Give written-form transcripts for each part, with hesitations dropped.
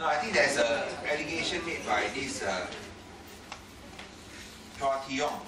No, I think there's an allegation made by this Chua Tee-yong,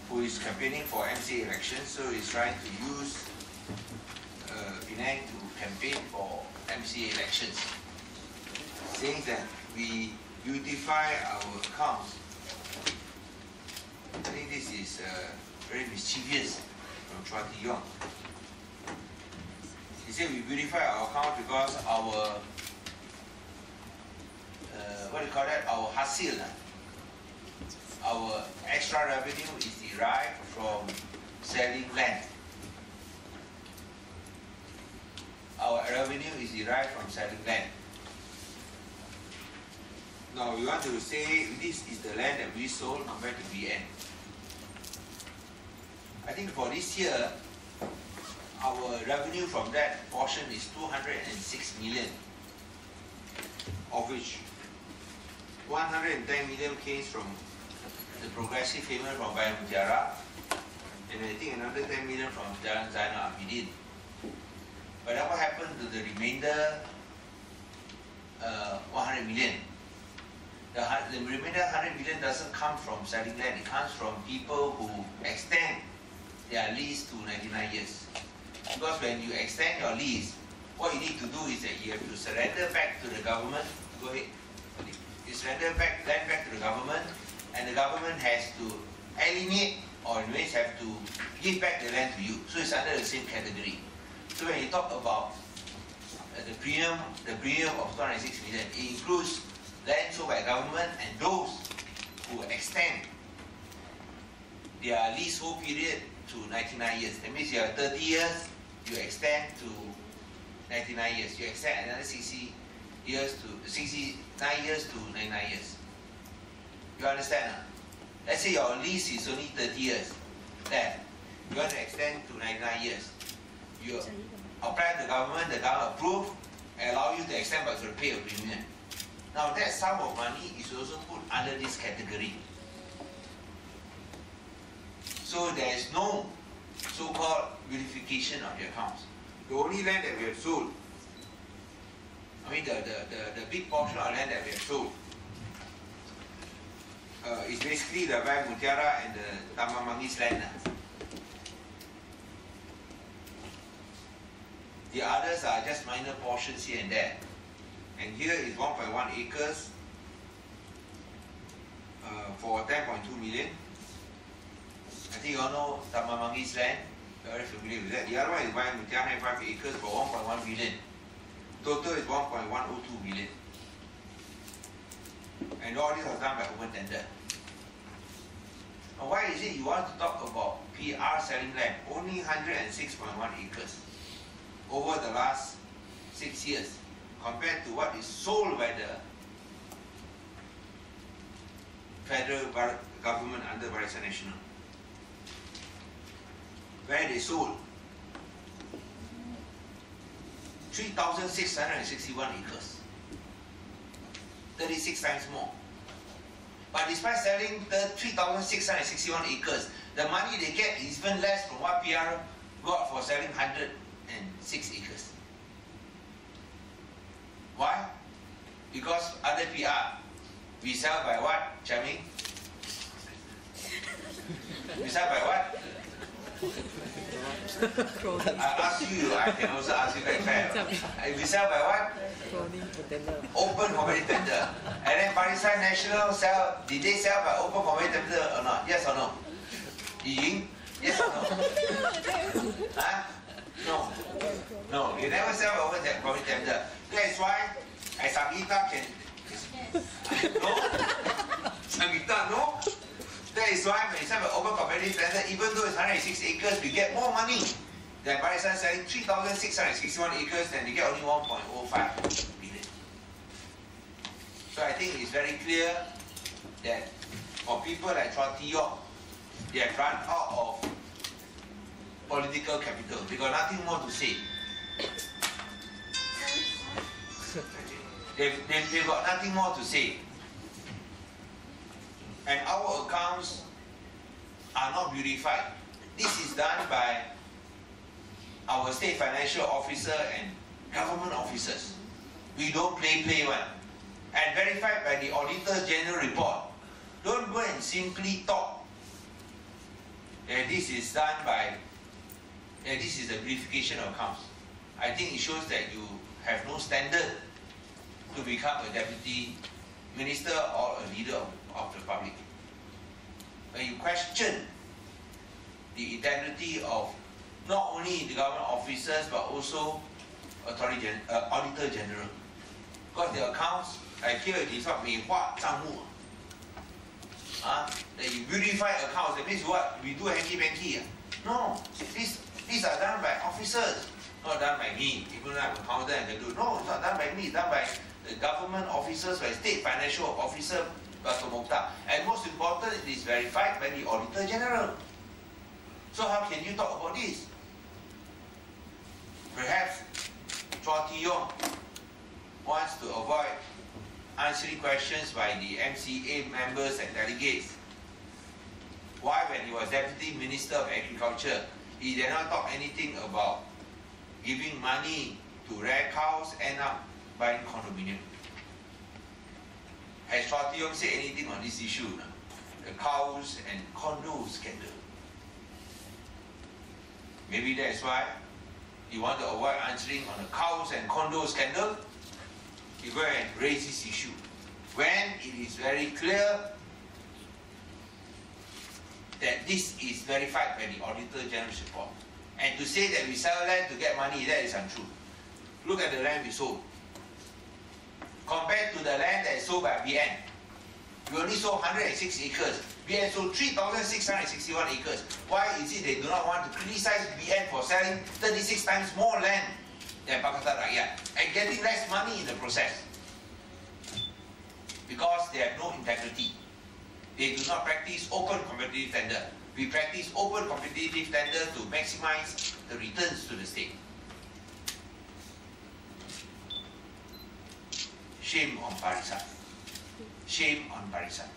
who is campaigning for MCA elections, so he's trying to use Penang to campaign for MCA elections, saying that we beautify our accounts. I think this is very mischievous from Chua Tee-yong. He said we beautify our account because our what do you call that? Our hasil, our extra revenue is derived from selling land. Our revenue is derived from selling land. Now we want to say this is the land that we sold compared to BN. I think for this year, our revenue from that portion is 206 million, of which 110 million came from the progressive payment from Bayan Mutiara, and I think another 10 million from Jalan Zainal Abidin. But then what happened to the remainder 100 million? The remainder 100 million doesn't come from selling land, it comes from people who extend their lease to 99 years. Because when you extend your lease, what you need to do is that you have to surrender back to the government. Go ahead. You surrender land back to the government, and the government has to alienate or in ways have to give back the land to you. So it's under the same category. So when you talk about the premium of 206 million, it includes land sold by government and those who extend their leasehold period to 99 years. That means you have 30 years, you extend to 99 years. You extend another 69 years to 99 years. You understand? Let's say your lease is only 30 years. Then you want to extend to 99 years. You apply to the government approve, and allow you to extend but to pay a premium. Now that sum of money is also put under this category. So there is no so-called unification of the accounts. The only land that we have sold, I mean the big portion of land that we have sold, is basically the Bayan Mutiara and the Taman Mangis land. The others are just minor portions here and there. And here is 1.1 acres for 10.2 million. I think you all know Taman Mangis land, you're very familiar with that. The other one is Bayan Mutiara, 5 acres for 1.1 million. Total is 1.102 million. And all this was done by open tender. Now why is it you want to talk about PR selling land? Only 106.1 acres over the last 6 years compared to what is sold by the federal government under Barisan National, where they sold 3,661 acres, 36 times more. But despite selling the 3,661 acres, the money they get is even less from what PR got for selling 106 acres. Why? Because other PR, we sell by what, Chami? We sell by what? I ask you, I can also ask you very fair. We sell by what? Open competitive tender. And then Barisan National sell, did they sell by open competitive tender or not? Yes or no? Ying? Yes or no? Huh? No. No, you never sell by open competitive tender. That's why Sangita can... No? Sangita, no? That is why when you sell by open competitive tender, even though it's 106 acres, we get more money than Barisan selling 3,661 acres, and they get only 1.05 billion. So I think it's very clear that for people like Chua Tee-yong, they have run out of political capital. They got nothing more to say. They've got nothing more to say. And our accounts are not beautified. This is done by our state financial officer and government officers. We don't play one. And verified by the Auditor General report. Don't go and simply talk that this is done by, that this is a verification of accounts. I think it shows that you have no standard to become a deputy minister or a leader of the public. When you question the integrity of not only the government officers but also Auditor General. Because the accounts, like here it is not 美化账目. That you beautify accounts, that means what? We do hanky-panky. No, these are done by officers, not done by me. Even though I'm an accountant, I can do. No, it's not done by me, it's done by the government officers, by state financial officer, Dr. Mokhtar. And most important, it is verified by the Auditor General. So how can you talk about this? Perhaps Chua Ti Yong wants to avoid answering questions by the MCA members and delegates. Why, when he was Deputy Minister of Agriculture, he did not talk anything about giving money to rare cows and up buying condominium? Has Chua Ti Yong said anything on this issue? No? The cows and condo scandal. Maybe that's why you want to avoid answering on the cows and condo scandal. You go and raise this issue when it is very clear that this is verified by the Auditor General's report. And to say that we sell land to get money, that is untrue. Look at the land we sold. Compared to the land that is sold by BN, we only sold 106 acres. BN sold 3,661 acres. Why is it they do not want to criticize BN for selling 36 times more land than Pakatan Rakyat and getting less money in the process? Because they have no integrity. They do not practice open competitive tender. We practice open competitive tender to maximize the returns to the state. Shame on Barisan. Shame on Barisan.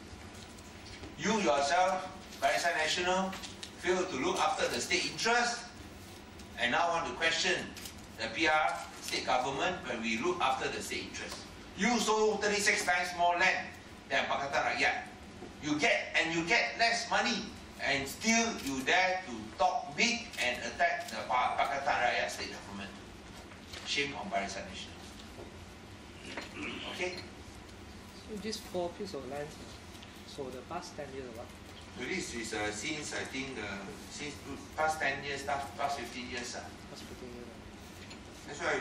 You yourself, Barisan National, fail to look after the state interest and now want to question the PR state government when we look after the state interest. You sold 36 times more land than Pakatan Rakyat. You get less money and still you dare to talk big and attack the Pakatan Rakyat state government. Shame on Barisan National. Okay? So these 4 pieces of land, so the past 10 years or what? So this is since I think since past 10 years, past 15 years. Past 15 years. That's why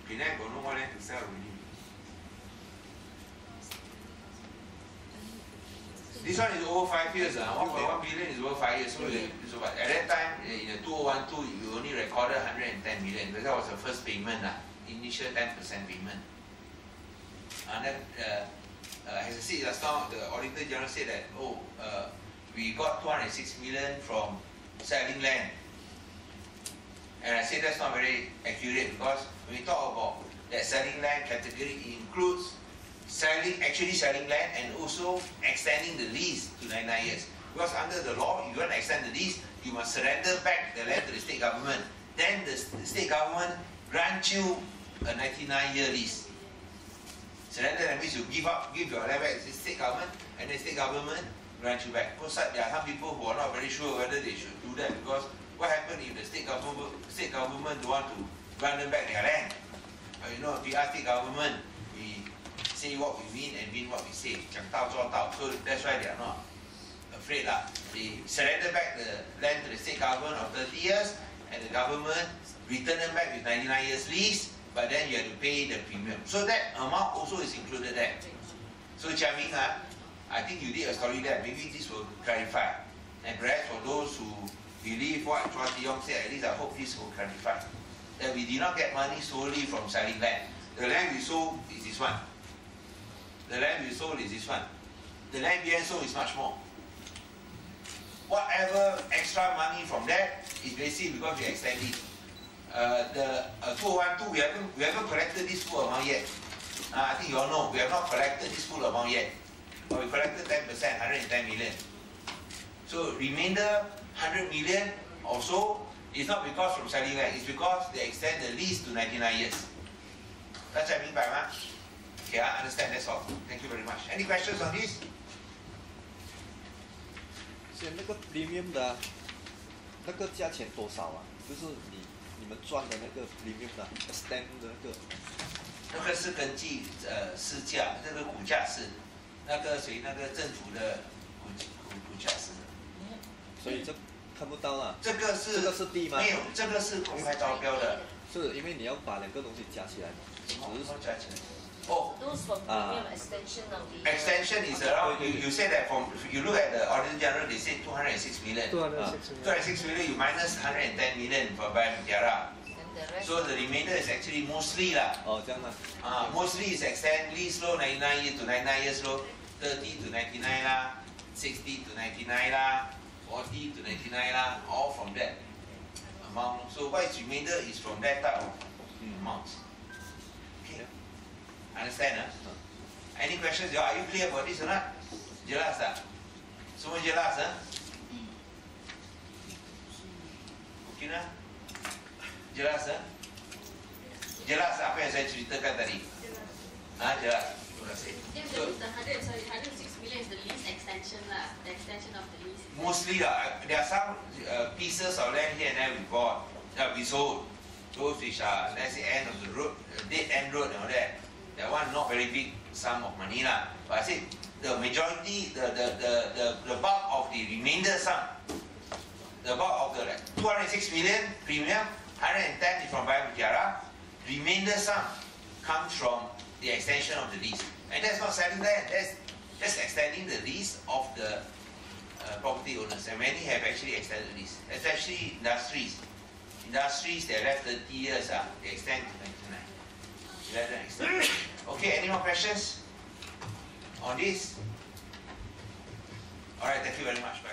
Penang got no more land to sell already. This one is over 5 years. 1.1 billion is over 5 years. So but at that time, in the 2012, you only recorded 110 million because that was the first payment, initial 10% payment. And then, as I said last time, the Auditor General said that, we got 206 million from selling land. And I said that's not very accurate because when we talk about that selling land category, it includes actually selling land and also extending the lease to 99 years. Because under the law, if you want to extend the lease, you must surrender back the land to the state government. Then the state government grants you a 99-year lease. Surrender, that means you give your land back to the state government, and the state government grants you back. Because there are some people who are not very sure whether they should do that, because what happens if the state government don't want to grant them back their land? You know, if we ask state government, we say what we mean and mean what we say. 讲到做到. So that's why they are not afraid. They surrender back the land to the state government of 30 years, and the government return them back with 99 years lease, but then you have to pay the premium. So that amount also is included there. So Chia Ming, I think you did a story there. Maybe this will clarify. And perhaps for those who believe what Chua Ti Yong said, at least I hope this will clarify. That we did not get money solely from selling land. The land we sold is this one. The land we sold is this one. The land being sold is much more. Whatever extra money from that is basically because we extended. The 2012, we haven't collected this full amount yet. I think you all know, we have not collected this full amount yet. But we collected 10%, 110 million. So remainder 100 million or so is not because from selling land, it's because they extend the lease to 99 years. 大家明白吗 ？Okay, I understand. That's all. Thank you very much. Any questions on this? 现那个 premium 的、那个价钱多少啊？就是你们赚的那个 premium 的 extend 的那个。那个是根据市价，这个股价是那个那个政府的股价是。所以这看不到啦。这个是低吗？没有，这个是公开招标的。是因为你要把两个东西加起来嘛。什么加起来？哦。Those from premium extension of the. Extension is around. You say that from you look at the Auditor General, they say 206 million. 206 million. You minus 110 million for Bayar Mutiara. So the remainder is actually mostly lah. Oh, 这样啦。Mostly is extend lease low 99 years to 99 years low, 30 to 99 lah, 60 to 99 lah, 40 to 99 lah, all from that amount. So what is remainder is from that type of amounts. Okay. Understand? Any questions? Are you clear about this or not? Jelas tak? Semua jelas? Okay lah? Jelas? Jelas apa yang saya ceritakan tadi? Jelas. Terima kasih. So, the 106 million is the lease extension lah, the extension of the lease. Mostly lah, there are some pieces of land here and there we bought, we sold. Those which are, let's say, end of the road, dead end road and all that. That one not very big sum of money lah. But I said the majority, the bulk of the remainder sum, the bulk of the 206 million premium, 110 is from Bayar Mutiara. Remainder sum comes from the extension of the lease. And that's not selling land, that's just extending the lease of the property owners. And many have actually extended the lease, especially industries. Industries, they left 30 years, they extend to 99. Let them extend. Okay, any more questions on this? Alright, thank you very much. Bye.